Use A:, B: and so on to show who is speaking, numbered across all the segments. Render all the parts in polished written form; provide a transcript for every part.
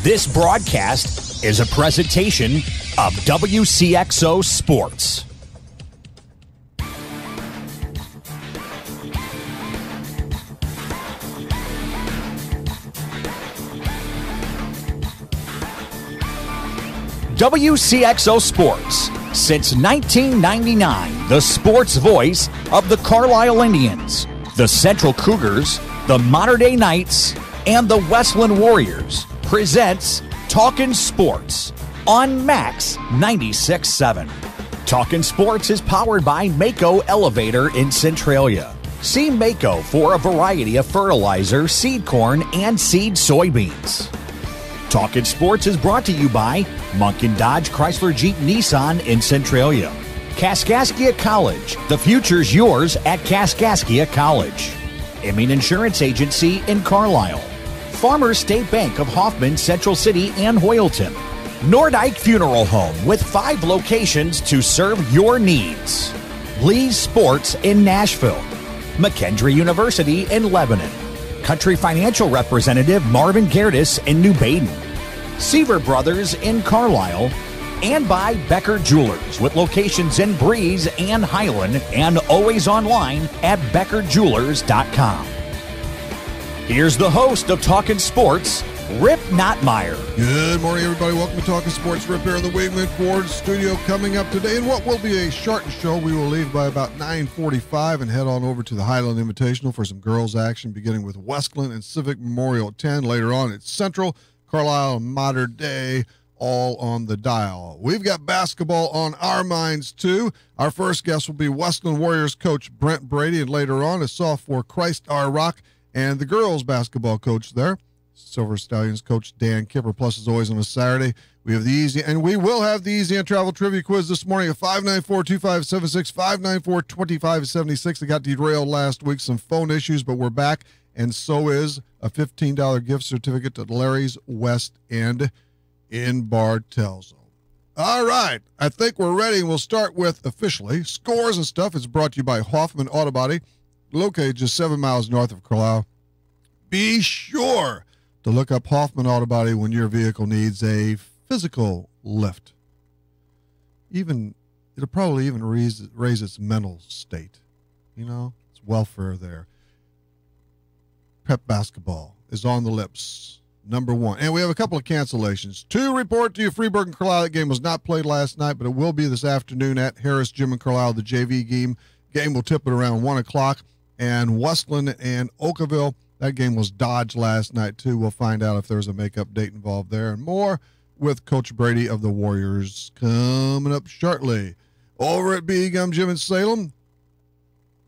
A: This broadcast is a presentation of Wcxo Sports. Wcxo Sports, since 1999, the sports voice of the Carlisle Indians, the Central Cougars, the Mater Dei Knights, and the Westland Warriors, presents Talkin' Sports on Max 96.7. Talkin' Sports is powered by Wcxo Elevator in Centralia. See Wcxo for a variety of fertilizer, seed corn, and seed soybeans. Talkin' Sports is brought to you by Munkin Dodge Chrysler Jeep Nissan in Centralia. Kaskaskia College. The future's yours at Kaskaskia College. Emin Insurance Agency in Carlisle. Farmers State Bank of Hoffman, Central City, and Hoyleton. Nordike Funeral Home with 5 locations to serve your needs. Lee's Sports in Nashville. McKendree University in Lebanon. Country Financial Representative Marvin Gerdes in New Baden. Seaver Brothers in Carlisle. And by Becker Jewelers with locations in Breeze and Highland and always online at beckerjewelers.com. Here's the host of Talkin' Sports, Rip Nottmeyer.
B: Good morning, everybody. Welcome to Talkin' Sports. Rip here in the Wingman Ford studio. Coming up today in what will be a shortened show, we will leave by about 9:45 and head on over to the Highland Invitational for some girls action, beginning with Westland and Civic Memorial at 10. Later on, it's Central, Carlisle, and Mater Dei, all on the dial. We've got basketball on our minds, too. Our first guest will be Westland Warriors coach Brent Brady, and later on, a sophomore Christ R. Rock, and the girls basketball coach there, Silver Stallions coach Dan Kipper. Plus, as always, on a Saturday, we have the easy, and we will have the Easy and Travel Trivia Quiz this morning at 594-2576, 594-2576. It got derailed last week, some phone issues, but we're back, and so is a $15 gift certificate to Larry's West End in Bartelso. All right, I think we're ready. We'll start with officially scores and stuff. It's brought to you by Hoffman Auto Body, located just 7 miles north of Carlisle. Be sure to look up Hoffman Auto Body when your vehicle needs a physical lift. It'll probably even raise its mental state. You know, it's welfare there. Prep basketball is on the lips. Number 1. And we have a couple of cancellations. 2 report to you. Freeburg and Carlisle. That game was not played last night, but it will be this afternoon at Harris Gym in Carlisle. The JV game will tip at around 1 o'clock. And Westland and Oakville, that game was dodged last night, too. We'll find out if there's a makeup date involved there. And more with Coach Brady of the Warriors coming up shortly. Over at B. Gum Gym in Salem,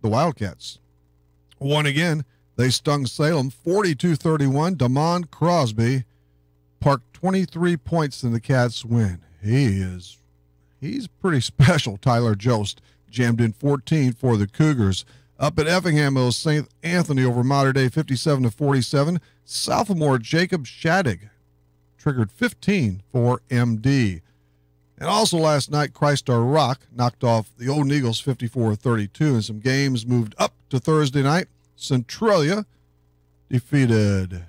B: the Wildcats won again. They stung Salem 42-31. Damon Crosby parked 23 points in the Cats' win. He's pretty special. Tyler Jost jammed in 14 for the Cougars. Up at Effingham, it was St. Anthony over Mater Dei 57-47. Sophomore Jacob Shadig triggered 15 for MD. And also last night, Christ Our Rock knocked off the Old Eagles 54-32. And some games moved up to Thursday night. Centralia defeated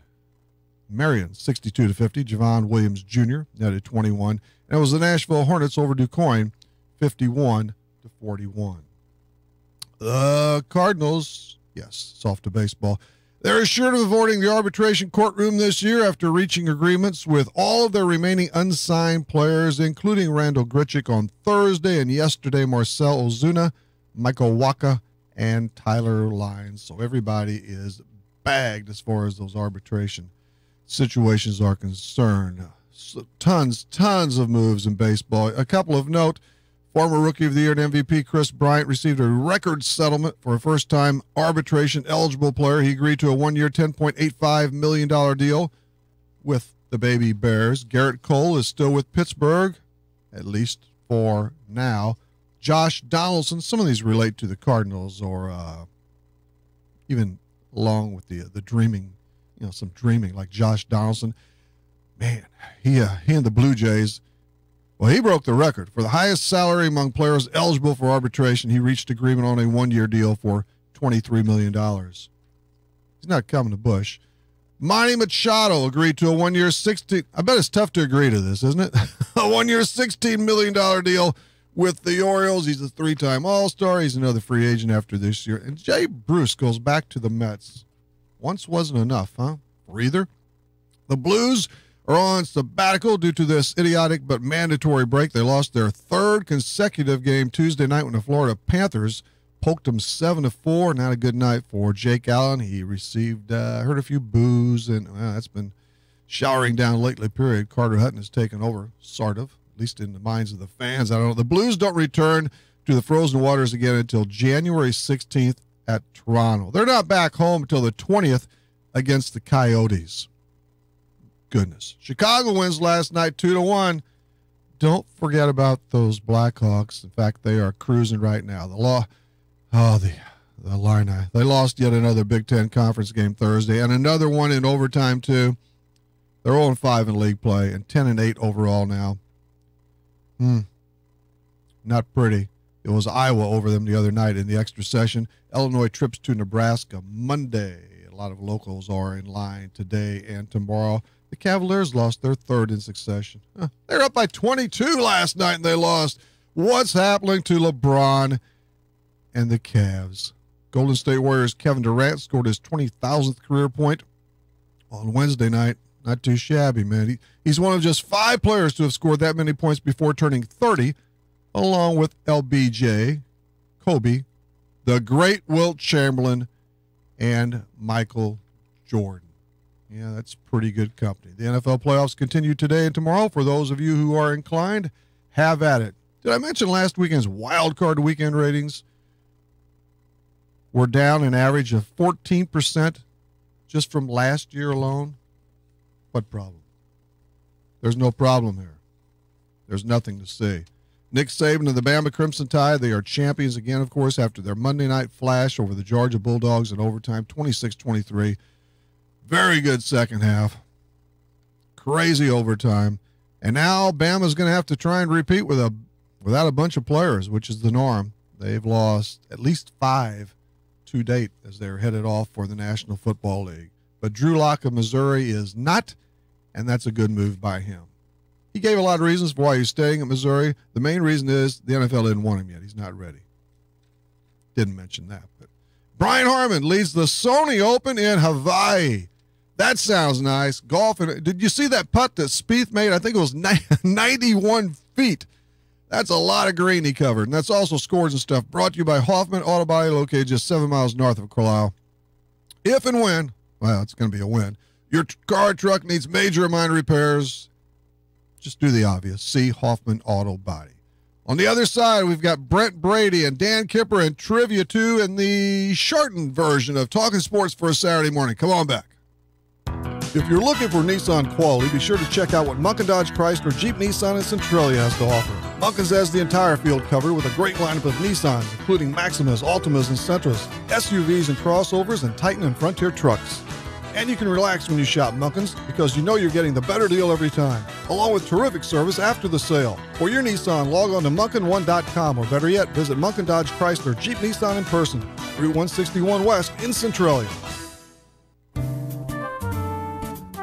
B: Marion 62-50. Javon Williams Jr. netted 21. And it was the Nashville Hornets over DuQuoin 51-41. The Cardinals, yes, it's off to baseball. They're assured of avoiding the arbitration courtroom this year after reaching agreements with all of their remaining unsigned players, including Randall Gritchick on Thursday, and yesterday Marcel Ozuna, Michael Waka, and Tyler Lyons. So everybody is bagged as far as those arbitration situations are concerned. So tons of moves in baseball. A couple of note, former Rookie of the Year and MVP Chris Bryant received a record settlement for a first-time arbitration-eligible player. He agreed to a 1-year, $10.85 million deal with the Baby Bears. Garrett Cole is still with Pittsburgh, at least for now. Josh Donaldson, some of these relate to the Cardinals or even along with the dreaming, some dreaming like Josh Donaldson. Man, he and the Blue Jays, well, he broke the record for the highest salary among players eligible for arbitration. He reached agreement on a 1-year deal for $23 million. He's not coming to Busch. Manny Machado agreed to a 1 year, I bet it's tough to agree to this, isn't it? A 1 year, $16 million deal with the Orioles. He's a 3-time All-Star. He's another free agent after this year. And Jay Bruce goes back to the Mets. Once wasn't enough, huh? Breather. The Blues are on sabbatical due to this idiotic but mandatory break. They lost their third consecutive game Tuesday night when the Florida Panthers poked them 7-4. Not a good night for Jake Allen. He received, heard a few boos, and that's been showering down lately, period. Carter Hutton has taken over, sort of, at least in the minds of the fans. I don't know. The Blues don't return to the frozen waters again until January 16th at Toronto. They're not back home until the 20th against the Coyotes. Goodness. Chicago wins last night 2-1. Don't forget about those Blackhawks. In fact, they are cruising right now. The Illini. They lost yet another Big Ten conference game Thursday and another one in overtime too. They're 0-5 in league play and 10-8 overall now. Not pretty. It was Iowa over them the other night in the extra session. Illinois trips to Nebraska Monday. A lot of locals are in line today and tomorrow. The Cavaliers lost their third in succession. They were up by 22 last night and they lost. What's happening to LeBron and the Cavs? Golden State Warriors' Kevin Durant scored his 20,000th career point on Wednesday night. Not too shabby, man. He's one of just 5 players to have scored that many points before turning 30, along with LBJ, Kobe, the great Wilt Chamberlain, and Michael Jordan. Yeah, that's pretty good company. The NFL playoffs continue today and tomorrow. For those of you who are inclined, have at it. Did I mention last weekend's wild card weekend ratings were down an average of 14% just from last year alone? What problem? There's no problem here. There's nothing to see. Nick Saban and the Bama Crimson Tide, they are champions again, of course, after their Monday night flash over the Georgia Bulldogs in overtime, 26-23. Very good second half. Crazy overtime. And now Bama's going to have to try and repeat without a bunch of players, which is the norm. They've lost at least 5 to date as they're headed off for the National Football League. But Drew Lock of Missouri is not, and that's a good move by him. He gave a lot of reasons for why he's staying at Missouri. The main reason is the NFL didn't want him yet. He's not ready. Didn't mention that. But Brian Harmon leads the Sony Open in Hawaii. That sounds nice. Golf. Did you see that putt that Spieth made? I think it was 91 feet. That's a lot of green he covered. And that's also Scores and Stuff. Brought to you by Hoffman Auto Body, located just 7 miles north of Carlisle. If and when, well, it's going to be a win, your car or truck needs major or minor repairs, just do the obvious. See Hoffman Auto Body. On the other side, we've got Brent Brady and Dan Kipper and Trivia 2 in the shortened version of Talking Sports for a Saturday morning. Come on back. If you're looking for Nissan quality, be sure to check out what Munkin Dodge Chrysler Jeep Nissan and Centralia has to offer. Munkin's has the entire field covered with a great lineup of Nissans, including Maximas, Altimas, and Sentras, SUVs and crossovers, and Titan and Frontier trucks. And you can relax when you shop Munkin's because you know you're getting the better deal every time, along with terrific service after the sale. For your Nissan, log on to Munkin1.com, or better yet, visit Munkin Dodge Chrysler Jeep Nissan in person, Route 161 West in Centralia.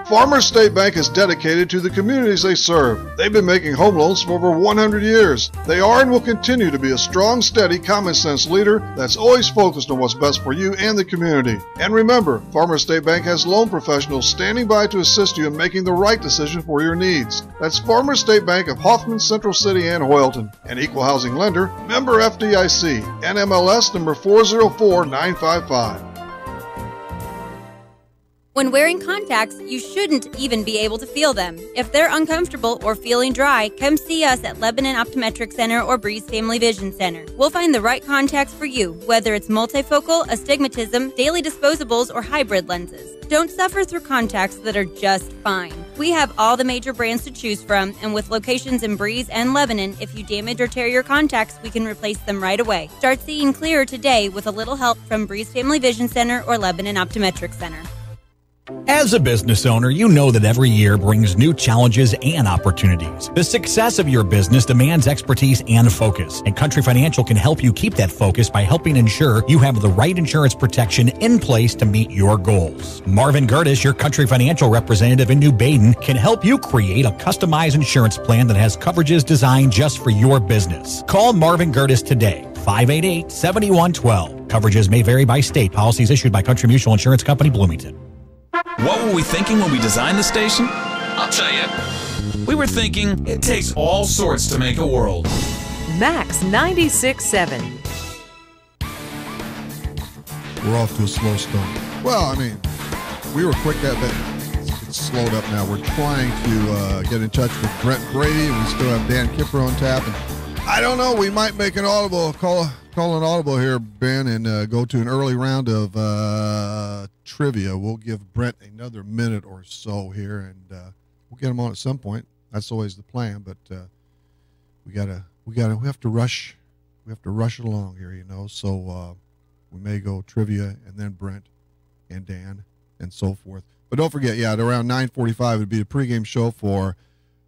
B: Farmers State Bank is dedicated to the communities they serve. They've been making home loans for over 100 years. They are and will continue to be a strong, steady, common-sense leader that's always focused on what's best for you and the community. And remember, Farmers State Bank has loan professionals standing by to assist you in making the right decision for your needs. That's Farmers State Bank of Hoffman, Central City, and Hoyleton. An equal housing lender, member FDIC, NMLS number 404955.
C: When wearing contacts, you shouldn't even be able to feel them. If they're uncomfortable or feeling dry, come see us at Lebanon Optometric Center or Breeze Family Vision Center. We'll find the right contacts for you, whether it's multifocal, astigmatism, daily disposables, or hybrid lenses. Don't suffer through contacts that are just fine. We have all the major brands to choose from, and with locations in Breeze and Lebanon, if you damage or tear your contacts, we can replace them right away. Start seeing clearer today with a little help from Breeze Family Vision Center or Lebanon Optometric Center.
A: As a business owner, you know that every year brings new challenges and opportunities. The success of your business demands expertise and focus, and Country Financial can help you keep that focus by helping ensure you have the right insurance protection in place to meet your goals. Marvin Gertis, your Country Financial representative in New Baden, can help you create a customized insurance plan that has coverages designed just for your business. Call Marvin Gertis today. 588-7112. Coverages may vary by state. Policies issued by Country Mutual Insurance Company, Bloomington.
D: What were we thinking when we designed the station? I'll tell you. We were thinking it takes all sorts to make a world.
E: Max 96.7.
B: We're off to a slow start. Well, I mean, we were quick at that. It's slowed up now. We're trying to get in touch with Brent Brady, and we still have Dan Kipper on tap. And I don't know. We might make an audible call an audible here, Ben, and go to an early round of trivia. We'll give Brent another minute or so here, and we'll get him on at some point. That's always the plan, but we have to rush. We have to rush it along here, you know. So we may go trivia and then Brent and Dan and so forth. But don't forget, at around 9:45 would be the pregame show for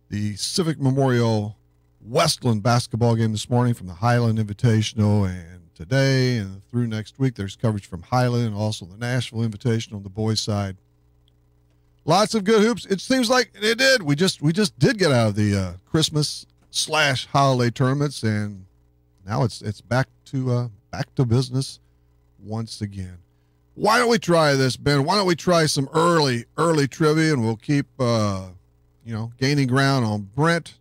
B: the Civic Memorial Westland basketball game this morning from the Highland Invitational, and today and through next week there's coverage from Highland and also the Nashville Invitational on the boys' side. Lots of good hoops. It seems like it did. We just did get out of the Christmas/holiday tournaments, and now it's back to business once again. Why don't we try this, Ben? Why don't we try some early trivia, and we'll keep gaining ground on Brent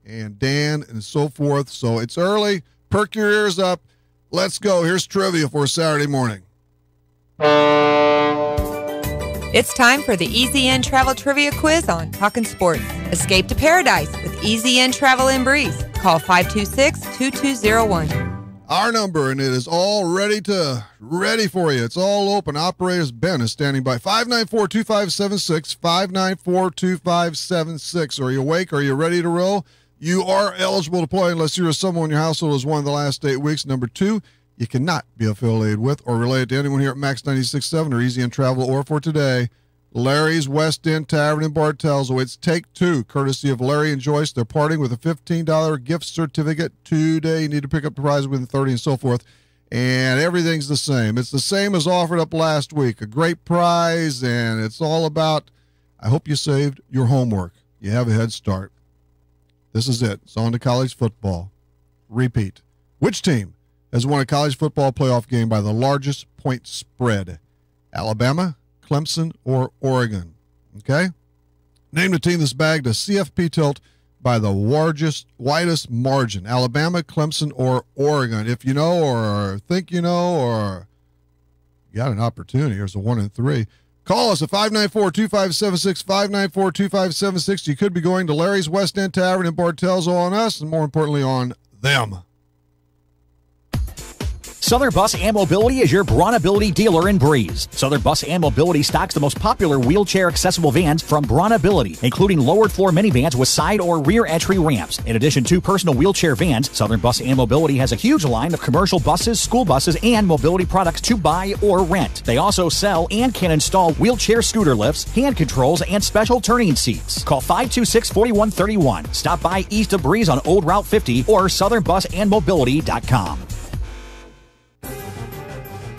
B: and Dan and so forth. So it's early. Perk your ears up. Let's go. Here's trivia for Saturday morning.
E: It's time for the EZN Travel Trivia Quiz on Talkin' Sports. Escape to paradise with EZN Travel and Breeze. Call 526-2201.
B: Our number, and it is all ready for you. It's all open. Operators Ben is standing by. 594-2576, 594-2576. Are you awake? Are you ready to roll? You are eligible to play unless you're someone in your household who's won the last 8 weeks. Number 2, you cannot be affiliated with or related to anyone here at Max 96.7 or EZN Travel, or for today, Larry's West End Tavern in Bartels. It's Take Two, courtesy of Larry and Joyce. They're parting with a $15 gift certificate today. You need to pick up the prize within 30 and so forth. And everything's the same. It's the same as offered up last week. A great prize, and it's all about, I hope you saved your homework. You have a head start. This is it. It's on to college football. Repeat. Which team has won a college football playoff game by the largest point spread? Alabama, Clemson, or Oregon? Okay? Name the team that's bagged a CFP tilt by the widest margin. Alabama, Clemson, or Oregon. If you know or think you know or you got an opportunity, here's a 1 in 3. Call us at 594-2576, 594-2576. You could be going to Larry's West End Tavern in Bartels on us, and more importantly on them.
A: Southern Bus and Mobility is your Bronability dealer in Breeze. Southern Bus and Mobility stocks the most popular wheelchair-accessible vans from Bronability, including lowered-floor minivans with side or rear entry ramps. In addition to personal wheelchair vans, Southern Bus and Mobility has a huge line of commercial buses, school buses, and mobility products to buy or rent. They also sell and can install wheelchair scooter lifts, hand controls, and special turning seats. Call 526-4131. Stop by east of Breeze on Old Route 50 or southernbusandmobility.com.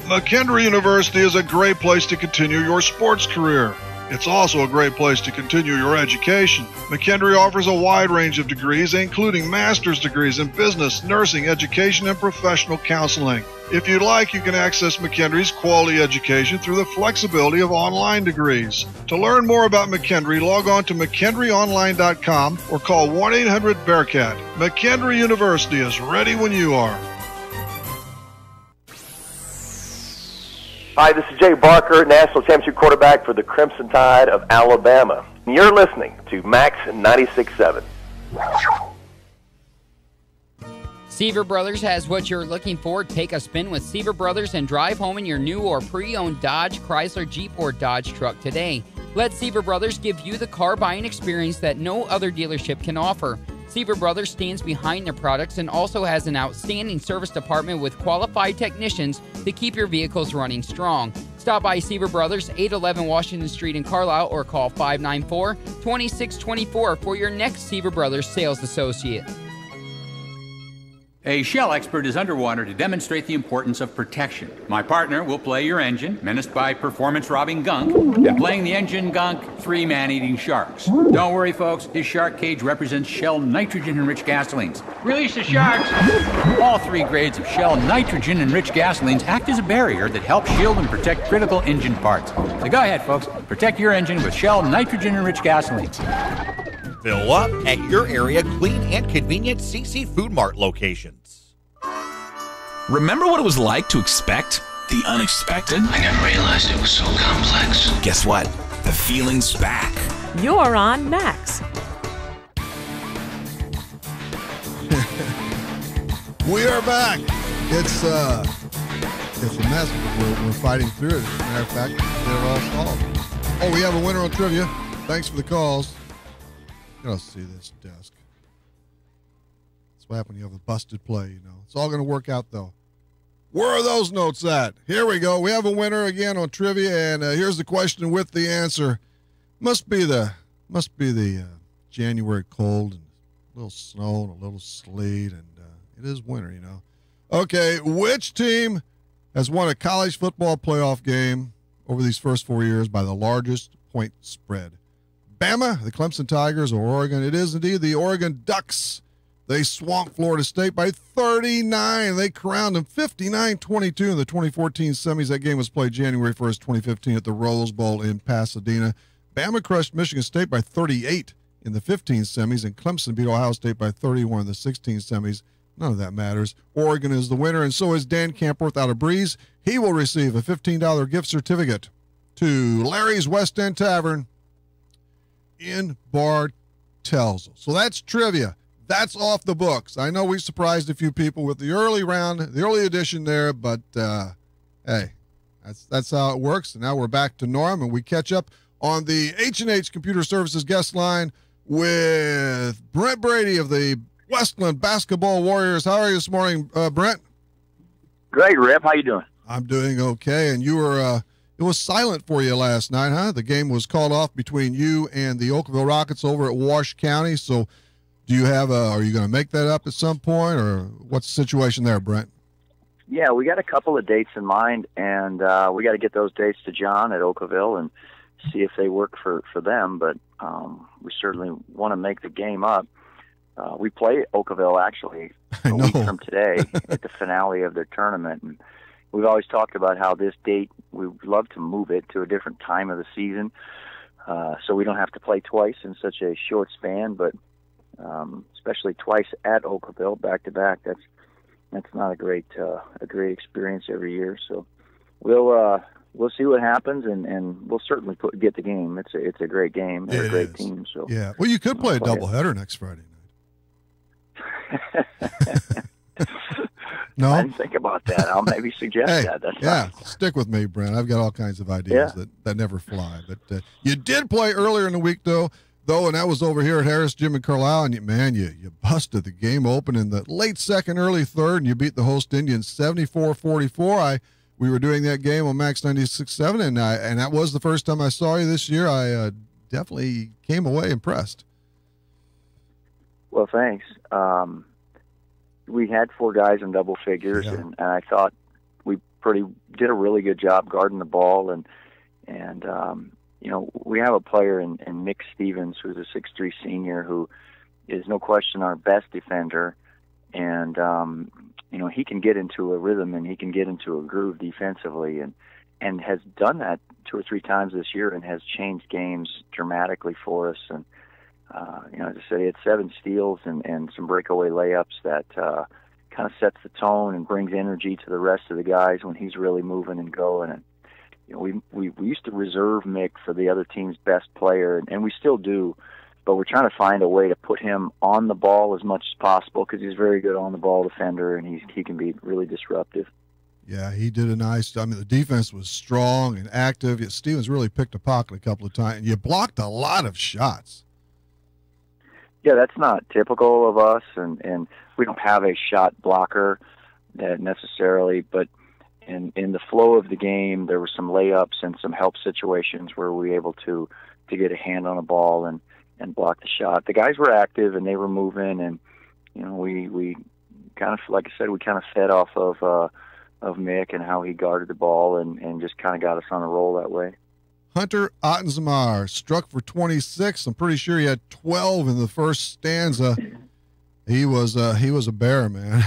B: McKendree University is a great place to continue your sports career. It's also a great place to continue your education. McKendree offers a wide range of degrees, including master's degrees in business, nursing, education, and professional counseling. If you'd like, you can access McKendree's quality education through the flexibility of online degrees. To learn more about McKendree, log on to McKendreeOnline.com or call 1-800-BEARCAT. McKendree University is ready when you are.
F: Hi, this is Jay Barker, National Championship quarterback for the Crimson Tide of Alabama. You're listening to Max 96.7.
G: Seaver Brothers has what you're looking for. Take a spin with Seaver Brothers and drive home in your new or pre-owned Dodge, Chrysler, Jeep, or Dodge truck today. Let Seaver Brothers give you the car buying experience that no other dealership can offer. Seaver Brothers stands behind their products and also has an outstanding service department with qualified technicians to keep your vehicles running strong. Stop Stop by Seaver Brothers, 811 Washington Street in Carlisle, or call 594-2624 for your next Seaver Brothers sales associate.
H: A shell expert is underwater to demonstrate the importance of protection. My partner will play your engine, menaced by performance-robbing gunk, and playing the engine gunk, 3 man-eating sharks. Don't worry, folks. His shark cage represents Shell nitrogen-enriched gasolines. Release the sharks! All 3 grades of Shell nitrogen-enriched gasolines act as a barrier that helps shield and protect critical engine parts. So go ahead, folks. Protect your engine with Shell nitrogen-enriched gasolines.
A: Fill up at your area clean and convenient CC Food Mart locations.
D: Remember what it was like to expect the unexpected?
I: I never realized it was so complex.
D: Guess what? The feeling's back.
J: You're on Max.
B: We are back. It's a mess, but we're fighting through it. As a matter of fact, get it all solved. Oh, we have a winner on trivia. Thanks for the calls. Let's see this desk. That's what happens when you have a busted play, you know. It's all going to work out, though. Where are those notes at? Here we go. We have a winner again on trivia, and here's the question with the answer. Must be the January cold and a little snow and a little sleet, and it is winter, you know. Okay, which team has won a college football playoff game over these first 4 years by the largest point spread? Bama, the Clemson Tigers, or Oregon? It is indeed the Oregon Ducks. They swamped Florida State by 39. They crowned them 59-22 in the 2014 semis. That game was played January 1st, 2015 at the Rose Bowl in Pasadena. Bama crushed Michigan State by 38 in the 15 semis, and Clemson beat Ohio State by 31 in the 16 semis. None of that matters. Oregon is the winner, and so is Dan Campworth out of Breeze. He will receive a $15 gift certificate to Larry's West End Tavern in Bartelso. So that's trivia. That's off the books. I know we surprised a few people with the early round, the early edition there, but hey, that's how it works. And now we're back to norm, and we catch up on the H&H Computer Services guest line with Brent Brady of the Westland Basketball Warriors. How are you this morning, Brent?
K: Great, Rip. How you doing?
B: I'm doing okay. And you were it was silent for you last night, huh? The game was called off between you and the Oakville Rockets over at Wash County. So do you have are you going to make that up at some point, or what's the situation there, Brent?
K: Yeah, we got a couple of dates in mind, and we got to get those dates to John at Oakville and see if they work for them. But we certainly want to make the game up. We play Oakville actually a week from today at the finale of their tournament, and we've always talked about how this date, we'd love to move it to a different time of the season so we don't have to play twice in such a short span, but especially twice at Oakville back-to-back, that's not a great experience every year. So we'll see what happens, and we'll certainly get the game. It's a great game. They're a great team. So
B: yeah, well, you could play a doubleheader next Friday night. No?
K: I didn't think about that. I'll maybe suggest that. That's
B: fine. Stick with me, Brent. I've got all kinds of ideas that never fly. But you did play earlier in the week, though, and that was over here at Harris Gym in Carlisle, and you busted the game open in the late second, early third, and you beat the host Indians 74-44. We were doing that game on Max 96.7, and that was the first time I saw you this year. I definitely came away impressed.
K: Well, thanks. We had 4 guys in double figures, and I thought we did a really good job guarding the ball, and we have a player in Nick Stevens, who's a 6'3" senior, who is no question our best defender, and he can get into a rhythm and he can get into a groove defensively, and has done that 2 or 3 times this year and has changed games dramatically for us. And as I said, he had 7 steals and some breakaway layups that kind of sets the tone and brings energy to the rest of the guys when he's really moving and going. And we used to reserve Mick for the other team's best player, and we still do, but we're trying to find a way to put him on the ball as much as possible because he's a very good on-the-ball defender, and he can be really disruptive.
B: Yeah, he did the defense was strong and active. Yet Stevens really picked a pocket a couple of times, and you blocked a lot of shots.
K: Yeah, that's not typical of us, and we don't have a shot blocker necessarily, but And in the flow of the game, there were some layups and some help situations where we were able to get a hand on a ball and block the shot. The guys were active and they were moving, and we kind of, like I said, we kind of fed off of Mick and how he guarded the ball and just kind of got us on a roll that way.
B: Hunter Ottensmeyer struck for 26. I'm pretty sure he had 12 in the first stanza. He was a bear, man.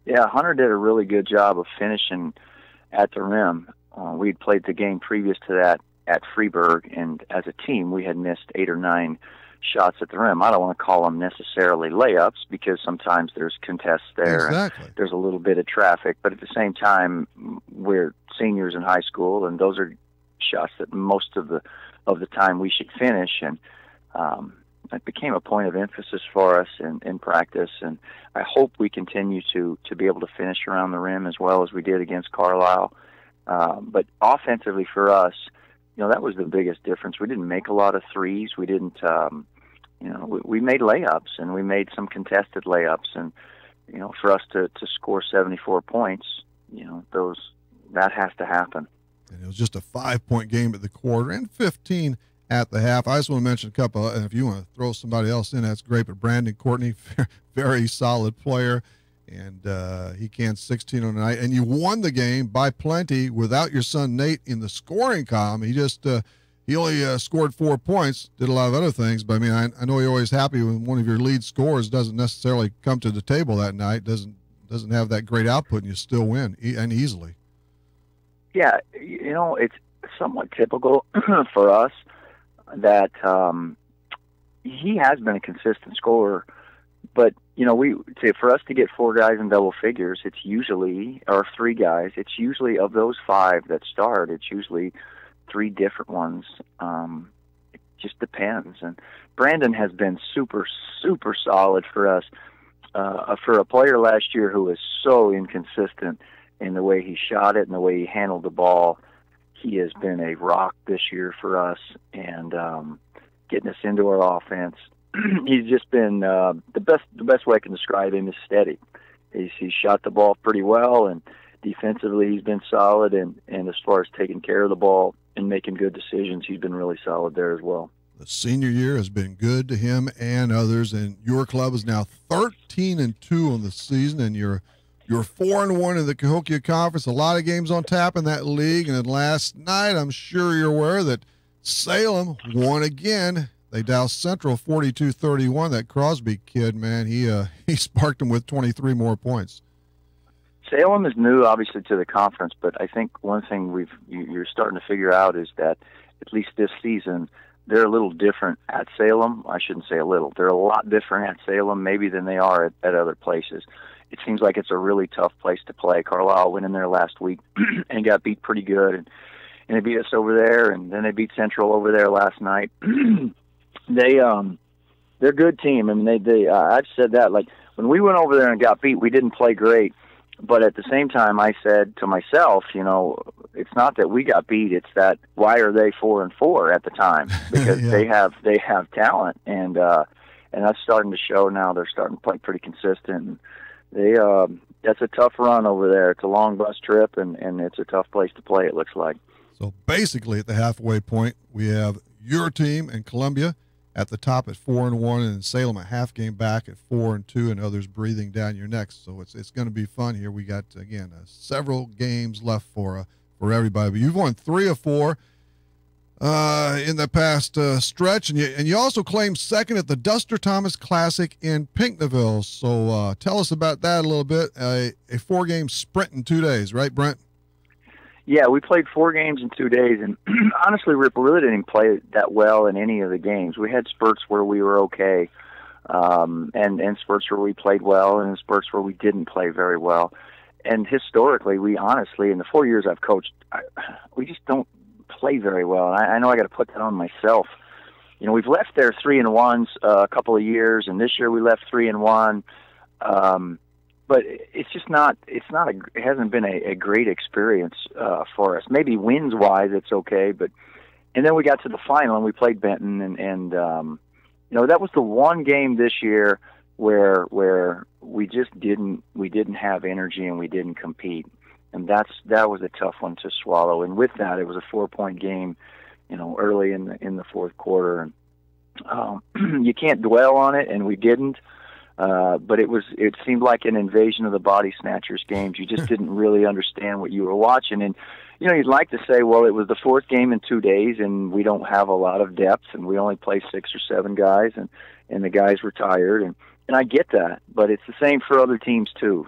K: Yeah, Hunter did a really good job of finishing at the rim. We'd played the game previous to that at Freeburg, and as a team, we had missed 8 or 9 shots at the rim. I don't want to call them necessarily layups because sometimes there's contests there.
B: Exactly.
K: There's a little bit of traffic, but at the same time, we're seniors in high school, and those are shots that most of the time we should finish. And it became a point of emphasis for us in practice, and I hope we continue to be able to finish around the rim as well as we did against Carlisle. But offensively for us, that was the biggest difference. We didn't make a lot of threes. We didn't, we made layups, and we made some contested layups. And, for us to score 74 points, that has to happen.
B: And it was just a 5-point game at the quarter and 15 at the half. I just want to mention a couple, and if you want to throw somebody else in, that's great. But Brandon Courtney, very solid player, and he canned 16 on the night. And you won the game by plenty without your son Nate in the scoring column. He just he only scored 4 points, did a lot of other things. But I mean, I know you're always happy when one of your lead scorers doesn't necessarily come to the table that night, doesn't have that great output, and you still win and easily.
K: Yeah, it's somewhat typical for us that he has been a consistent scorer, but for us to get 4 guys in double figures, it's usually, or 3 guys, it's usually of those 5 that start, it's usually 3 different ones. It just depends. And Brandon has been super, super solid for us. For a player last year who was so inconsistent in the way he shot it and the way he handled the ball, he has been a rock this year for us, and getting us into our offense. He's just been the best way I can describe him is steady. He shot the ball pretty well, and defensively he's been solid, and as far as taking care of the ball and making good decisions, he's been really solid there as well.
B: The senior year has been good to him and others, and your club is now 13-2 on the season, and you're 4-1 in the Cahokia Conference. A lot of games on tap in that league. And then last night, I'm sure you're aware that Salem won again. They doused Central 42-31. That Crosby kid, man, he sparked them with 23 more points.
K: Salem is new, obviously, to the conference, but I think one thing you're starting to figure out is that at least this season, they're a little different at Salem. I shouldn't say a little. They're a lot different at Salem maybe than they are at other places. It seems like it's a really tough place to play. Carlisle went in there last week and got beat pretty good, and they beat us over there, and then they beat Central over there last night. They're a good team. I mean, I've said that. Like, when we went over there and got beat, we didn't play great. But at the same time, I said to myself, it's not that we got beat; it's that why are they 4-4 at the time? Because
B: yeah.
K: they have talent, and that's starting to show now. They're starting to play pretty consistent. That's a tough run over there. It's a long bus trip, and it's a tough place to play, it looks like.
B: So basically, at the halfway point, we have your team and Columbia at the top at 4-1, and Salem a half game back at 4-2, and others breathing down your neck. So it's going to be fun here. We got again several games left for everybody. But you've won 3 of 4 in the past stretch, and you also claimed second at the Duster Thomas Classic in Pinckneyville. So tell us about that a little bit. A 4-game sprint in 2 days, right, Brent?
K: Yeah, we played 4 games in 2 days, and honestly, we really didn't play that well in any of the games. We had spurts where we were okay, and spurts where we played well, and spurts where we didn't play very well. And historically, we honestly, in the 4 years I've coached, we just don't play very well. And I know I got to put that on myself. We've left there 3-1s a couple of years, and this year we left 3-1. But it's just not. It hasn't been a great experience for us. Maybe wins wise, it's okay. And then we got to the final and we played Benton, and that was the one game this year where we just didn't have energy and we didn't compete. And that was a tough one to swallow. And with that, it was a 4-point game, early in the fourth quarter. And you can't dwell on it, and we didn't. But it seemed like an invasion of the body snatchers games. You just didn't really understand what you were watching. And, you'd like to say, well, it was the fourth game in 2 days, and we don't have a lot of depth, and we only play 6 or 7 guys, and the guys were tired. And I get that, but it's the same for other teams, too.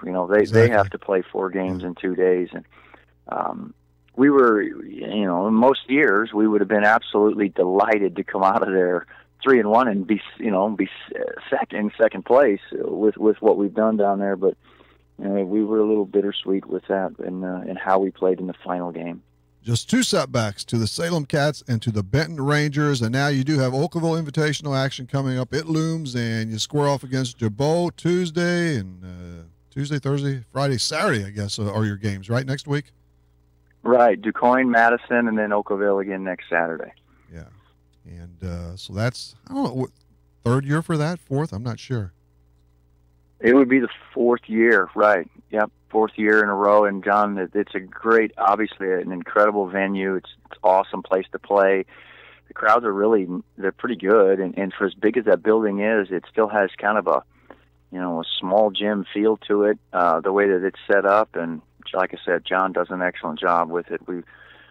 K: They have to play 4 games in 2 days. And we were, in most years, we would have been absolutely delighted to come out of there 3-1 and be second place with what we've done down there. But we were a little bittersweet with that and how we played in the final game.
B: Just 2 setbacks to the Salem Cats and to the Benton Rangers, and now you do have Oakville Invitational action coming up. It looms, and you square off against Jabot Tuesday and Tuesday, Thursday, Friday, Saturday, I guess, are your games, right, next week?
K: Right, DuQuoin, Madison, and then Oakville again next Saturday.
B: Yeah. And so that's, I don't know, what, 3rd year for that? 4th? I'm not sure.
K: It would be the 4th year, right. Yep, 4th year in a row. And, John, it's a great, obviously an incredible venue. It's an awesome place to play. The crowds are they're pretty good. And for as big as that building is, it still has kind of a small gym feel to it, the way that it's set up. And like I said, John does an excellent job with it. We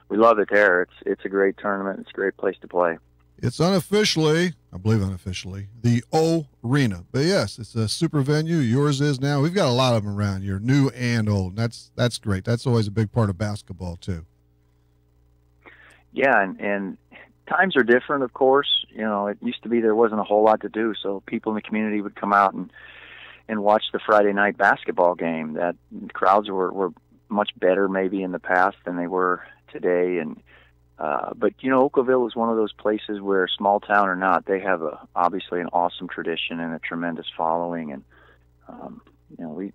K: love it there. It's a great tournament. It's a great place to play.
B: It's unofficially, I believe unofficially, the O-Arena. But yes, it's a super venue. Yours is now. We've got a lot of them around here, new and old. And that's great. That's always a big part of basketball, too.
K: Yeah, and times are different, of course. It used to be there wasn't a whole lot to do, so people in the community would come out and watch the Friday night basketball game. That crowds were much better maybe in the past than they were today. And but Oakville is one of those places where, small town or not, they have obviously an awesome tradition and a tremendous following, and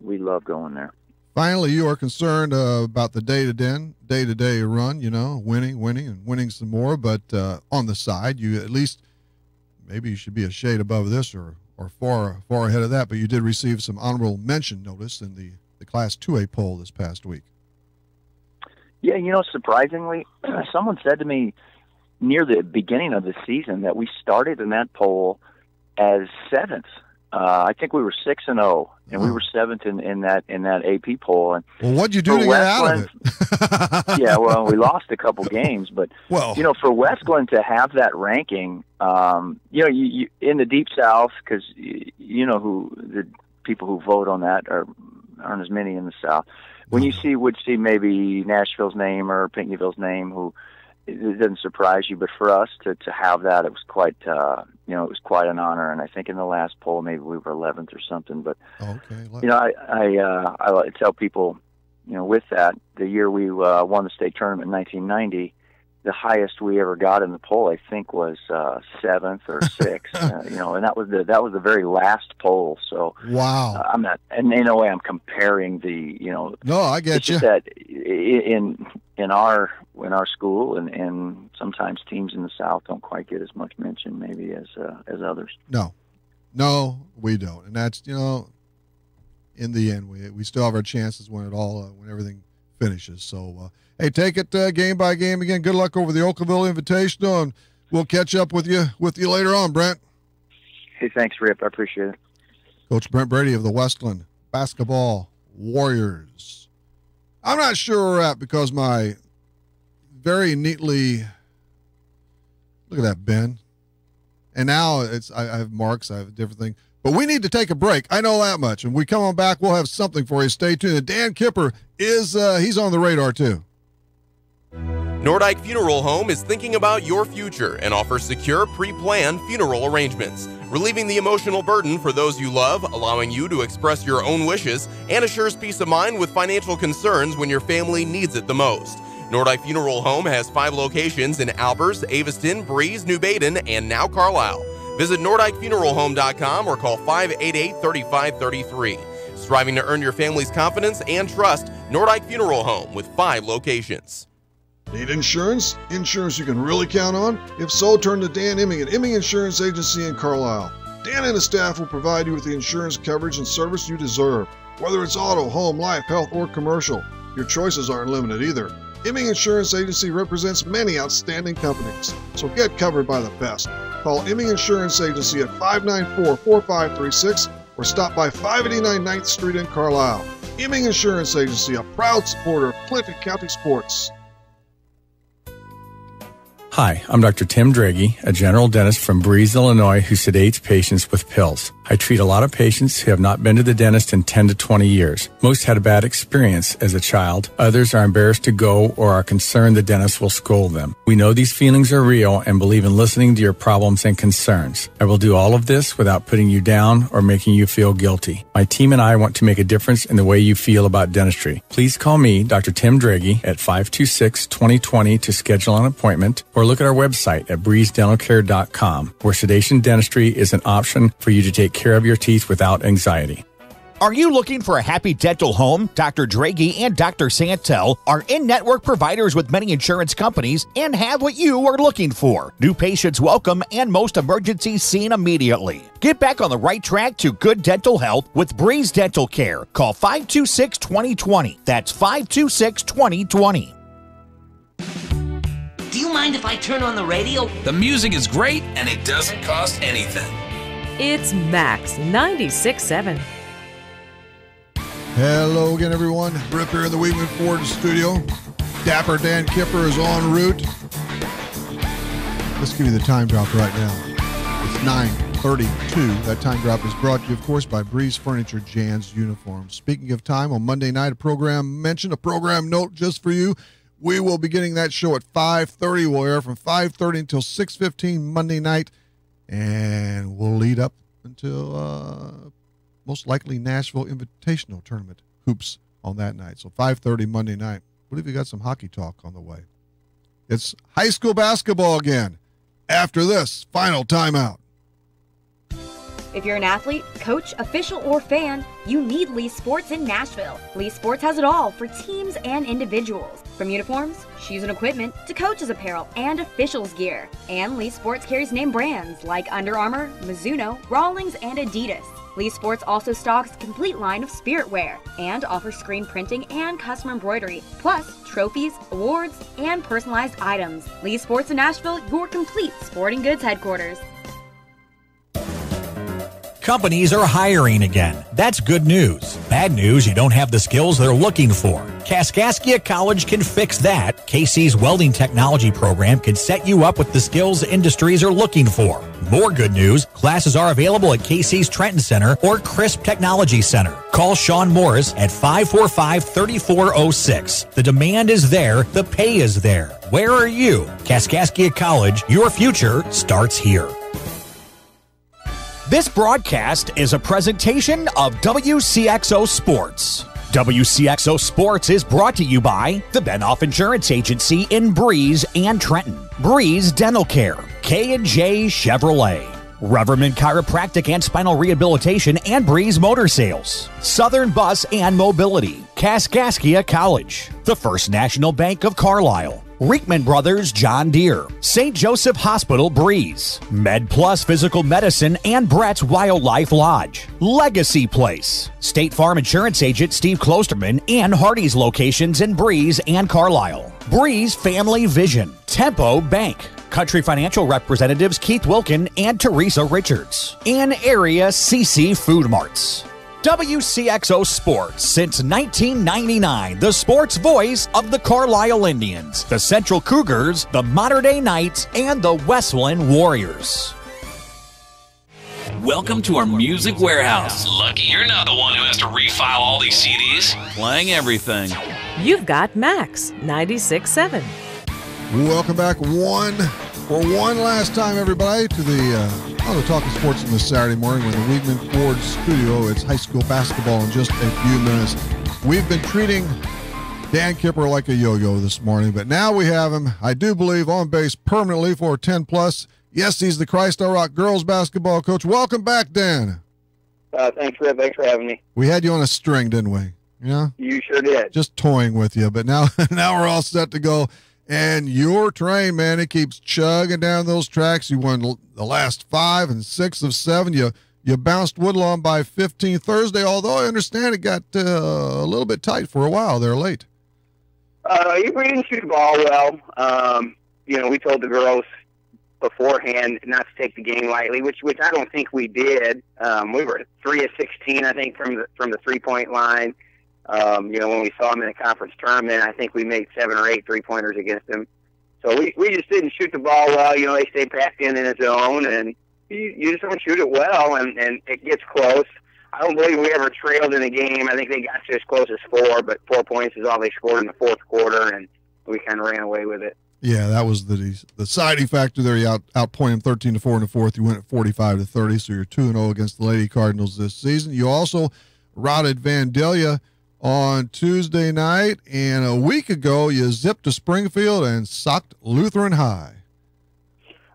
K: we love going there.
B: Finally, you are concerned about the day-to-day run, winning some more, but on the side, you at least, maybe you should be a shade above this or far ahead of that, but you did receive some honorable mention notice in the Class 2A poll this past week.
K: Yeah, surprisingly, someone said to me near the beginning of the season that we started in that poll as 7th. I think we were 6-0, and we were 7th in that AP poll. And
B: well, what'd you do to get out of it?
K: Yeah, well, we lost a couple games, but for Westglen to have that ranking, you in the Deep South, because who the people who vote on that aren't as many in the South. When you would see maybe Nashville's name or Pinckneyville's name, it doesn't surprise you. But for us to have that, it was quite an honor. And I think in the last poll, maybe we were 11th or something. But I like to tell people, with that, the year we won the state tournament in 1990, the highest we ever got in the poll, I think, was 7th or 6th. And that was the very last poll. So
B: wow,
K: I'm not, and in a way, I'm comparing the.
B: No, I get you.
K: Just that in our school, and sometimes teams in the South don't quite get as much mention maybe as others.
B: No, we don't, and that's in the end, we still have our chances when everything finishes. So. Hey, take it game by game again. Good luck over the Oakville Invitational, and we'll catch up with you later on, Brent.
K: Hey, thanks, Rip. I appreciate it.
B: Coach Brent Brady of the Westglen Basketball Warriors. I'm not sure where we're at because my very neatly look at that, Ben. And now I have marks, I have a different thing. But we need to take a break. I know that much. And we come on back, we'll have something for you. Stay tuned. And Dan Kipper is he's on the radar too.
L: Nordyke Funeral Home is thinking about your future and offers secure, pre-planned funeral arrangements, relieving the emotional burden for those you love, allowing you to express your own wishes, and assures peace of mind with financial concerns when your family needs it the most. Nordyke Funeral Home has 5 locations in Albers, Aveston, Breeze, New Baden, and now Carlisle. Visit NordykeFuneralHome.com or call 588-3533. Striving to earn your family's confidence and trust, Nordyke Funeral Home with 5 locations.
B: Need insurance? Insurance you can really count on? If so, turn to Dan Imming at Imming Insurance Agency in Carlisle. Dan and his staff will provide you with the insurance coverage and service you deserve, whether it's auto, home, life, health, or commercial. Your choices aren't limited either. Iming Insurance Agency represents many outstanding companies, so get covered by the best. Call Iming Insurance Agency at 594-4536 or stop by 589 9th Street in Carlisle. Iming Insurance Agency, a proud supporter of Clinton County sports.
M: Hi, I'm Dr. Tim Draghi, a general dentist from Breeze, Illinois, who sedates patients with pills. I treat a lot of patients who have not been to the dentist in 10 to 20 years. Most had a bad experience as a child. Others are embarrassed to go or are concerned the dentist will scold them. We know these feelings are real and believe in listening to your problems and concerns. I will do all of this without putting you down or making you feel guilty. My team and I want to make a difference in the way you feel about dentistry. Please call me, Dr. Tim Draghi, at 526-2020 to schedule an appointment, or look at our website at breezedentalcare.com, where sedation dentistry is an option for you to take care of your teeth without anxiety.
A: Are you looking for a happy dental home? Dr. Draghi and Dr. Santel are in-network providers with many insurance companies and have what you are looking for. New patients welcome and most emergencies seen immediately. Get back on the right track to good dental health with Breeze Dental Care. Call 526-2020. That's 526-2020.
N: Do you mind if I turn on the radio?
D: The music is great and it doesn't cost anything.
J: It's Max 96.7.
B: Hello again, everyone. Rip here in the Weedman Ford studio. Dapper Dan Kipper is en route. Let's give you the time drop right now. It's 9:32. That time drop is brought to you, of course, by Breeze Furniture Jan's Uniforms. Speaking of time, on Monday night, a program note just for you. We will be getting that show at 5:30. We'll air from 5:30 until 6:15 Monday night, and we'll lead up until most likely Nashville Invitational Tournament hoops on that night. So 5:30 Monday night. I believe we got some hockey talk on the way. It's high school basketball again after this final timeout.
O: If you're an athlete, coach, official, or fan, you need Lee Sports in Nashville. Lee Sports has it all for teams and individuals. From uniforms, shoes and equipment, to coaches apparel and officials gear. And Lee Sports carries name brands like Under Armour, Mizuno, Rawlings, and Adidas. Lee Sports also stocks a complete line of spirit wear and offers screen printing and custom embroidery, plus trophies, awards, and personalized items. Lee Sports in Nashville, your complete sporting goods headquarters.
A: Companies are hiring again. That's good news. Bad news, you don't have the skills they're looking for. Kaskaskia College can fix that. KC's welding technology program can set you up with the skills industries are looking for. More good news, classes are available at KC's Trenton Center or Crisp Technology Center. Call Sean Morris at 545-3406. The demand is there, the pay is there. Where are you? Kaskaskia College, your future starts here. This broadcast is a presentation of Wcxo Sports. Wcxo Sports is brought to you by the Benoff Insurance Agency in Breeze and Trenton, Breeze Dental Care, K&J Chevrolet, Reverman Chiropractic and Spinal Rehabilitation and Breeze Motor Sales, Southern Bus and Mobility, Kaskaskia College, the First National Bank of Carlisle, Reekman Brothers John Deere, St. Joseph Hospital Breeze, Med Plus Physical Medicine and Brett's Wildlife Lodge, Legacy Place, State Farm Insurance Agent Steve Klosterman and Hardy's locations in Breeze and Carlisle, Breeze Family Vision, Tempo Bank, Country Financial Representatives Keith Wilkin and Teresa Richards, and Area CC Food Marts. WCXO Sports since 1999, the sports voice of the Carlisle Indians, the Central Cougars, the Mater Knights, and the Westland Warriors.
D: Welcome to our music warehouse. Lucky you're not the one who has to refile all these CDs. Playing everything.
J: You've got Max 96.7.
B: Welcome back one last time, everybody, to the Talking Sports on this Saturday morning. We're in the Weedman Ford studio. It's high school basketball in just a few minutes. We've been treating Dan Kipper like a yo-yo this morning, but now we have him, I do believe, on base permanently for 10+. Yes, he's the Christ Our Rock girls basketball coach. Welcome back, Dan.
P: Thanks, Rip. Thanks for having me.
B: We had you on a string, didn't we? Yeah.
P: You sure did.
B: Just toying with you, but now we're all set to go. And your train, man, it keeps chugging down those tracks. You won the last 5 and 6 of 7. You bounced Woodlawn by 15 Thursday, although I understand it got a little bit tight for a while there late.
P: We didn't shoot the ball well. We told the girls beforehand not to take the game lightly, which I don't think we did. We were 3 of 16, I think, from the 3-point line. When we saw them in a conference tournament, I think we made 7 or 8 3-pointers against them. So we just didn't shoot the ball well. They stayed packed in a zone, and you just don't shoot it well, and it gets close. I don't believe we ever trailed in a game. I think they got to as close as 4, but 4 points is all they scored in the fourth quarter, and we kind of ran away with it.
B: Yeah, that was the deciding factor there. You outpointed them 13-4 in the fourth. You went at 45-30, so you're 2-0 against the Lady Cardinals this season. You also routed Vandalia on Tuesday night, and a week ago you zipped to Springfield and socked Lutheran High.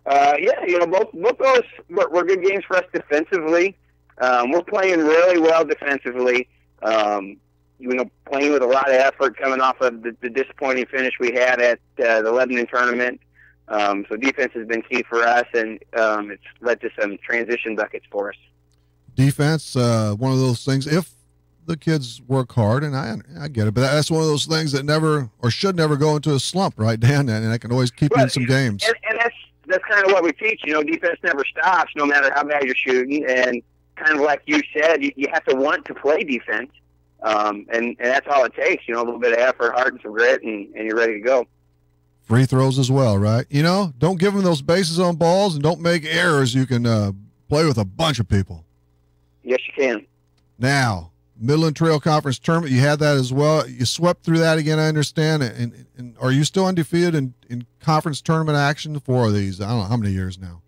B: Both those were good games for us defensively. We're playing really well defensively. Playing with a lot of effort coming off of the disappointing finish we had at the Lebanon tournament. So defense has been key for us, and it's led to some transition buckets for us. Defense, one of those things, if the kids work hard, and I get it, but that's one of those things that never or should never go into a slump, right, Dan? And I can always keep you in some games. And that's kind of what we teach. Defense never stops, no matter how bad you're shooting. And kind of like you said, you have to want to play defense. And that's all it takes, a little bit of effort, heart, and some grit, and you're ready to go. Free throws as well, right? Don't give them those bases on balls and don't make errors. You can play with a bunch of people. Yes, you can. Now, Midland Trail Conference Tournament, you had that as well. You swept through that again, I understand. And are you still undefeated in conference tournament action for these, I don't know, how many years now?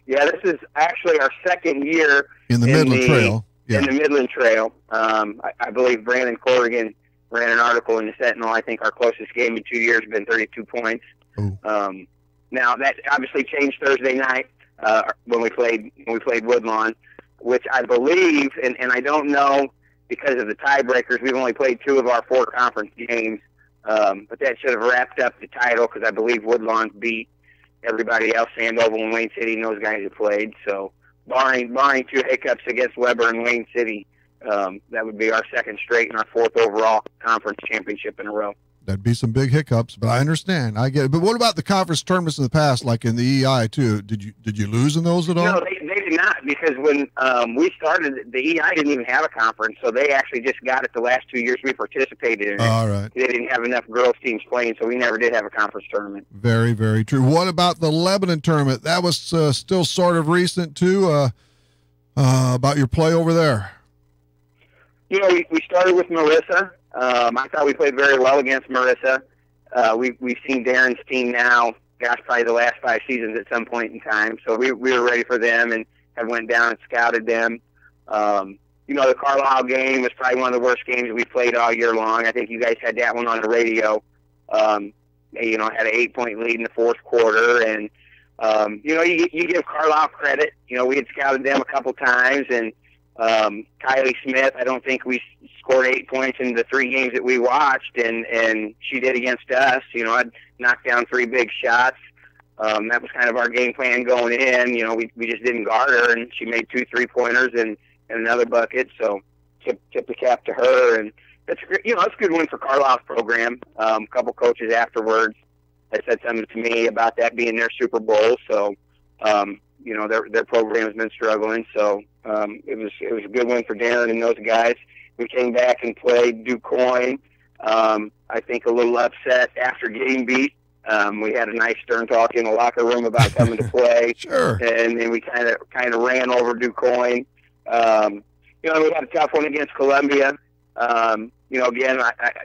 B: Yeah, this is actually our second year in the Midland Trail. Yeah. In the Midland Trail. I believe Brandon Corrigan ran an article in the Sentinel. I think our closest game in 2 years has been 32 points. Now, that obviously changed Thursday night when we played Woodlawn, which I believe, and I don't know because of the tiebreakers, we've only played 2 of our 4 conference games, but that should have wrapped up the title because I believe Woodlawn beat everybody else, Sandoval and Wayne City, and those guys who played. So barring 2 hiccups against Weber and Wayne City, that would be our second straight and our 4th overall conference championship in a row. That'd be some big hiccups, but I understand. I get it. But what about the conference tournaments in the past, like in the EI too? Did you lose in those at all? No, they did not, because when we started, the EI didn't even have a conference, so they actually just got it the last 2 years we participated in it. All right. They didn't have enough girls teams playing, so we never did have a conference tournament. Very, very true. What about the Lebanon tournament? That was still sort of recent too. About your play over there. We started with Marissa. I thought we played very well against Marissa. We've seen Darren's team now, probably the last 5 seasons at some point in time. So we were ready for them and have went down and scouted them. The Carlisle game was probably one of the worst games we played all year long. I think you guys had that one on the radio. Had an 8-point lead in the fourth quarter. And, you give Carlisle credit. We had scouted them a couple times, and Kylie Smith, I don't think we scored 8 points in the 3 games that we watched, and she did against us. I'd knocked down 3 big shots. That was kind of our game plan going in. We just didn't guard her, and she made 2 3-pointers and another bucket. So tip the cap to her, and that's a good win for Carlisle's program. A couple coaches afterwards had said something to me about that being their Super Bowl. So their program has been struggling. So it was a good win for Darren and those guys. We came back and played DuQuoin. I think a little upset after getting beat. We had a nice stern talk in the locker room about coming to play. Sure. And then we kind of ran over DuQuoin. We had a tough one against Columbia. Again,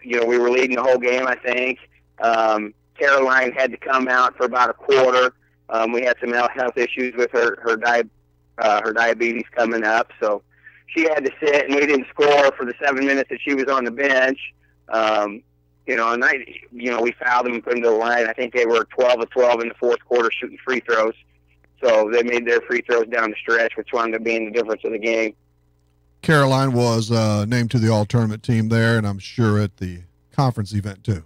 B: we were leading the whole game, I think. Caroline had to come out for about a quarter. We had some health issues with her diabetes coming up, so she had to sit, and we didn't score for the 7 minutes that she was on the bench. And we fouled them and put them to the line. I think they were 12 of 12 in the fourth quarter shooting free throws. So they made their free throws down the stretch, which wound up being the difference of the game. Caroline was named to the all-tournament team there, and I'm sure at the conference event too.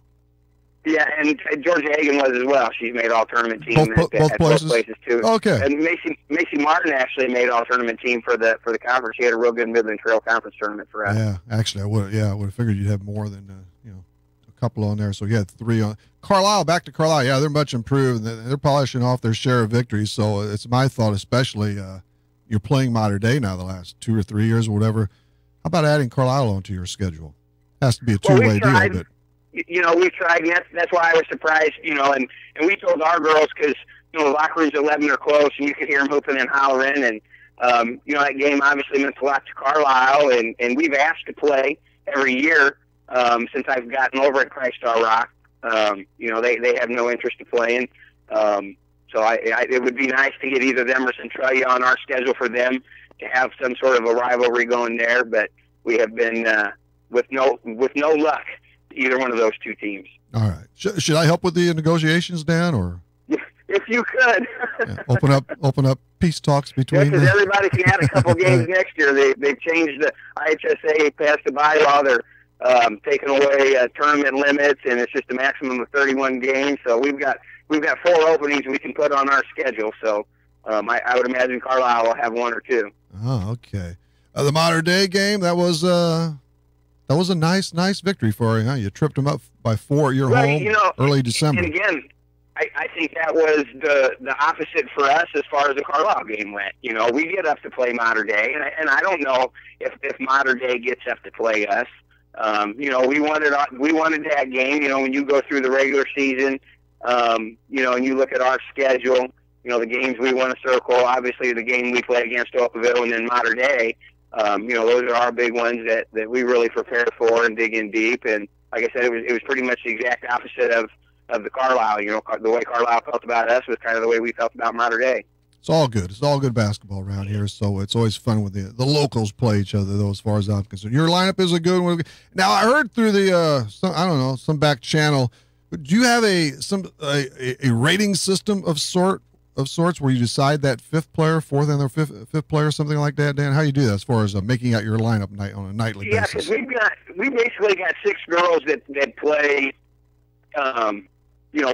B: Yeah, and Georgia Hagan was as well. She's made all-tournament team at both places too. Okay. And Macy Martin actually made all-tournament team for the conference. She had a real good Midland Trail Conference tournament for us. Yeah, actually, I would have figured you'd have more than a couple on there. So he had 3 on. Carlisle, back to Carlisle. Yeah, they're much improved. They're polishing off their share of victories. So it's my thought, especially you're playing Mater Dei now the last 2 or 3 years or whatever. How about adding Carlisle onto your schedule? Has to be a two-way deal. But
P: we've tried, and that's why I was surprised, and we told our girls, because, the locker rooms at 11 are close, and you could hear them hooping and hollering, and, that game obviously meant a lot to Carlisle, and we've asked to play every year since I've gotten over at Christ Star Rock. They have no interest in playing. So it would be nice to get either them or Centralia on our schedule for them to have some sort of a rivalry going there, but we have been with no luck to either one of those two teams.
B: All right. Should I help with the negotiations, Dan, or?
P: If you could.
B: open up peace talks between.
P: Because everybody can add a couple games next year. They've changed the IHSA, passed the bylaw. They're taking away tournament limits, and it's just a maximum of 31 games. So we've got 4 openings we can put on our schedule. So I would imagine Carlisle will have 1 or 2.
B: Oh, okay. The Mater Dei game, that was a nice victory for you, huh? You tripped them up by 4 at your home early December.
P: And again, I think that was the opposite for us as far as the Carlisle game went. We get up to play Mater Dei, and I don't know if Mater Dei gets up to play us. We wanted that game. When you go through the regular season, and you look at our schedule, the games we want to circle, obviously the game we play against Oakville and then Mater Dei, those are our big ones that we really prepare for and dig in deep. And like I said, it was pretty much the exact opposite of the Carlisle. The way Carlisle felt about us was kind of the way we felt about Mater Dei.
B: It's all good. It's all good basketball around here, so it's always fun when the locals play each other, though, as far as I'm concerned. Your lineup is a good one. Now, I heard through the, some back channel, do you have a rating system of sorts where you decide that fourth and fifth player, something like that, Dan? How do you do that as far as making out your lineup on a nightly basis?
P: Yeah, because we basically got 6 girls that play,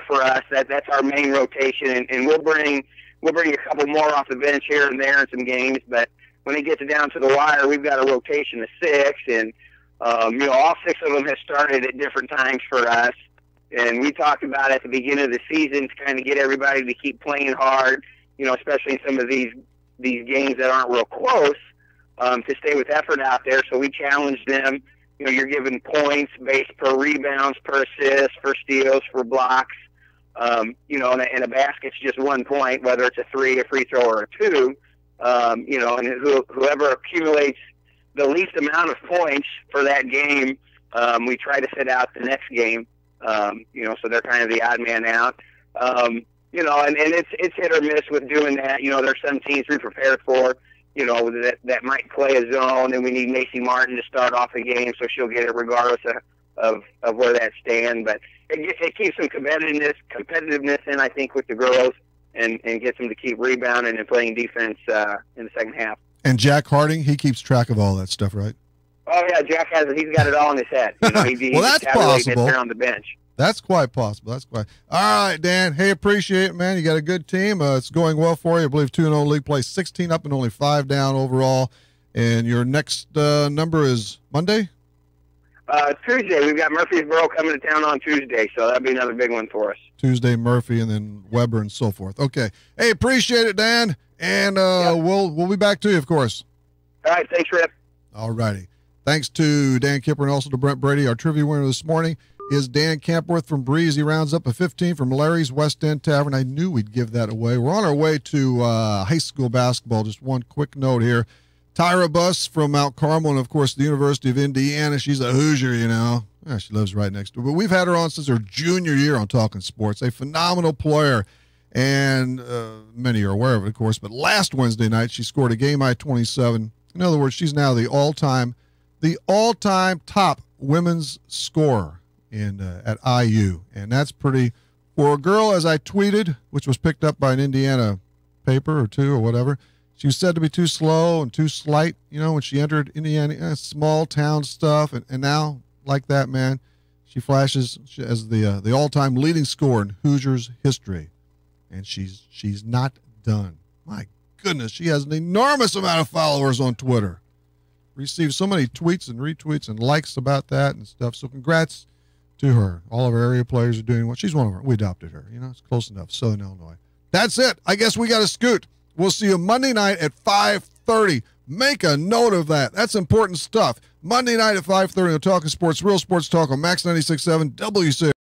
P: for us. That's our main rotation, and we'll bring a couple more off the bench here and there in some games, but when it gets down to the wire, we've got a rotation of 6, and all 6 of them have started at different times for us. And we talked about at the beginning of the season to kind of get everybody to keep playing hard, especially in some of these games that aren't real close, to stay with effort out there. So we challenged them. You're given points based per rebounds, per assists, for steals, for blocks. And a basket's just 1 point, whether it's a 3, a free throw, or a 2. And whoever accumulates the least amount of points for that game, we try to sit out the next game. So they're kind of the odd man out. And it's hit or miss with doing that. There's some teams we prepared for, that might play a zone, and we need Macy Martin to start off the game, so she'll get it regardless of where that stands. But it keeps some competitiveness in, I think, with the girls, and gets them to keep rebounding and playing defense in the second half.
B: And Jack Harding, he keeps track of all that stuff, right?
P: Oh yeah, Jack he's got it all in his head.
B: Well, that's possible.
P: There on the bench.
B: That's quite possible. All right, Dan. Hey, appreciate it, man. You got a good team. It's going well for you. I believe 2-0 league play, 16 up and only 5 down overall. And your next number is Monday?
P: Tuesday. We've got Murfreesboro coming to town on Tuesday, so that'll be another big one for us.
B: Tuesday, Murphy, and then Weber and so forth. Okay. Hey, appreciate it, Dan. And we'll be back to you, of course.
P: All right. Thanks, Rip.
B: All righty. Thanks to Dan Kipper and also to Brent Brady. Our trivia winner this morning is Dan Campworth from Breeze. He rounds up a 15 from Larry's West End Tavern. I knew we'd give that away. We're on our way to high school basketball. Just one quick note here. Tyra Buss from Mount Carmel and, of course, the University of Indiana. She's a Hoosier, Yeah, she lives right next to her. But we've had her on since her junior year on Talking Sports. A phenomenal player. And many are aware of it, of course. But last Wednesday night, she scored a game-high 27. In other words, she's now the all-time top women's scorer at IU. And that's pretty, for a girl, as I tweeted, which was picked up by an Indiana paper or 2 or whatever, she was said to be too slow and too slight, when she entered Indiana, small town stuff. And now, like that, man, she flashes as the all-time leading scorer in Hoosiers history. And she's not done. My goodness, she has an enormous amount of followers on Twitter. Received so many tweets and retweets and likes about that and stuff. So congrats to her. All of our area players are doing what she's one of her. We adopted her. You know, it's close enough. Southern Illinois. That's it. I guess we got to scoot. We'll see you Monday night at 5:30. Make a note of that. That's important stuff. Monday night at 5:30 on Talking Sports, Real Sports Talk on Max 96.7 WCXO.